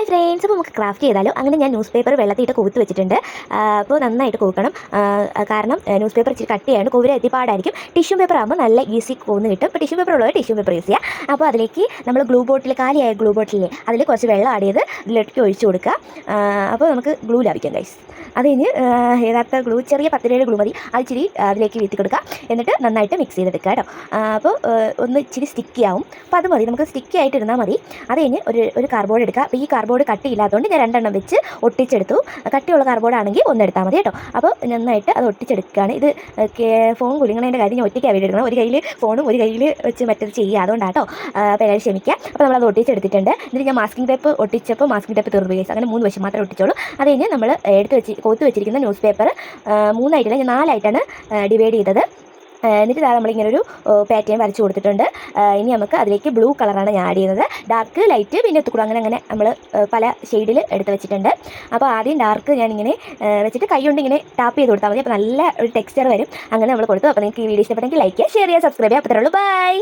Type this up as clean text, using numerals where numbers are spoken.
Hi friends, അപ്പോൾ നമുക്ക് craft ചെയ്താലോ. അങ്ങനെ ഞാൻ ന്യൂസ് പേപ്പർ വെള്ളത്തിയിട്ട് കൂത്ത് വെച്ചിട്ടുണ്ട്. അപ്പോൾ നന്നായിട്ട് കൂക്കണം. കാരണം ന്യൂസ് പേപ്പർ ഇച്ചിരി കട്ടിയായിട്ട് കോവിൽ എത്തിപ്പാടായിരിക്കും. ടിഷ്യൂ പേപ്പർ ആകുമ്പോൾ നല്ല ഈസി കൂന്ന് കിട്ടും. അപ്പോൾ ടിഷ്യൂ പേപ്പർ ഉള്ളവർ ടിഷ്യൂ പേപ്പർ യൂസ് ചെയ്യുക. അപ്പോൾ അതിലേക്ക് നമ്മൾ ഗ്ലൂ ബോട്ടിൽ, കാലിയായ ഗ്ലൂ ബോട്ടിലില്ലേ, അതിൽ കുറച്ച് വെള്ളം ആഡ് ചെയ്ത് ഇതിലേക്ക് ഒഴിച്ചു കൊടുക്കുക. അപ്പോൾ നമുക്ക് ഗ്ലൂ ലഭിക്കും ഗൈസ്. അത് കഴിഞ്ഞ് യഥാർത്ഥ ഗ്ലൂ, ചെറിയ 10 ഗ്ലൂ മതി, അത് ഇച്ചിരി അതിലേക്ക് വീത്തി കൊടുക്കുക. എന്നിട്ട് നന്നായിട്ട് മിക്സ് ചെയ്തെടുക്കുക കേട്ടോ. അപ്പോൾ ഒന്ന് ഇച്ചിരി സ്റ്റിക്കി ആവും. അപ്പോൾ അത് മതി, നമുക്ക് സ്റ്റിക്കി ആയിട്ട് ഇരുന്നാൽ മതി. അത് കഴിഞ്ഞ് ഒരു കാർഡ്ബോർഡ് എടുക്കുക. അപ്പോൾ ഈ കാർഡ്ബോർഡ് കട്ടിയില്ലാത്തതുകൊണ്ട് ഞാൻ 2 എണ്ണം വെച്ച് ഒട്ടിച്ചെടുത്തു. കട്ടിയുള്ള കാർഡ്ബോർഡ് ആണെങ്കിൽ ഒന്നെടുത്താൽ മതി കേട്ടോ. അപ്പോൾ നന്നായിട്ട് അത് ഒട്ടിച്ചെടുക്കുകയാണ്. ഇത് ഫോൺ കുലുങ്ങണതിൻ്റെ കാര്യം ഞാൻ ഒറ്റയ്ക്കാണ് വീഡിയോ എടുക്കണം. ഒരു കയ്യിൽ ഫോണും ഒരു കയ്യിൽ വെച്ച് മറ്റത് ചെയ്യുക, അതുകൊണ്ടാട്ടോ. അപ്പോൾ എല്ലാവരും ക്ഷമിക്കുക. അപ്പോൾ നമ്മളത് ഒട്ടിച്ചെടുത്തിട്ടുണ്ട്. എന്നിട്ട് ഞാൻ മാസ്കിംഗ് ടേപ്പ് ഒട്ടിച്ചപ്പോൾ മാസ്കിംഗ് ടേപ്പ് തീർന്നു പോയി. അങ്ങനെ 3 വശം മാത്രമേ ഒട്ടിച്ചോളൂ. അത് കഴിഞ്ഞ് നമ്മൾ കോത്ത് വെച്ചിരിക്കുന്ന ന്യൂസ് പേപ്പർ 3 ആയിട്ടല്ല, ഞാൻ 4 ആയിട്ടാണ് ഡിവൈഡ് ചെയ്തത്. എന്നിട്ട് നമ്മളിങ്ങനൊരു പാറ്റേൺ വരച്ച് കൊടുത്തിട്ടുണ്ട്. ഇനി നമുക്ക് അതിലേക്ക് ബ്ലൂ കളറാണ് ഞാൻ ആഡ് ചെയ്യുന്നത്. ഡാർക്ക്, ലൈറ്റ്, പിന്നെ എത്തുകൂടെ അങ്ങനെ നമ്മൾ പല ഷെയ്ഡിൽ എടുത്ത് വെച്ചിട്ടുണ്ട്. അപ്പോൾ ആദ്യം ഡാർക്ക് ഞാനിങ്ങനെ വെച്ചിട്ട് കൈ കൊണ്ട് ഇങ്ങനെ ടാപ്പ് ചെയ്ത് കൊടുത്താൽ മതി. അപ്പോൾ നല്ല ഒരു ടെക്സ്ചർ വരും. അങ്ങനെ നമ്മൾ കൊടുത്തു. അപ്പോൾ നിങ്ങൾക്ക് ഈ വീഡിയോ ഇഷ്ടപ്പെട്ടെങ്കിൽ ലൈക്ക് ചെയ്യുക, ഷെയർ ചെയ്യുക, സബ്സ്ക്രൈബ് ചെയ്യുക. അപ്പോൾ തരുള്ളൂ. ബൈ.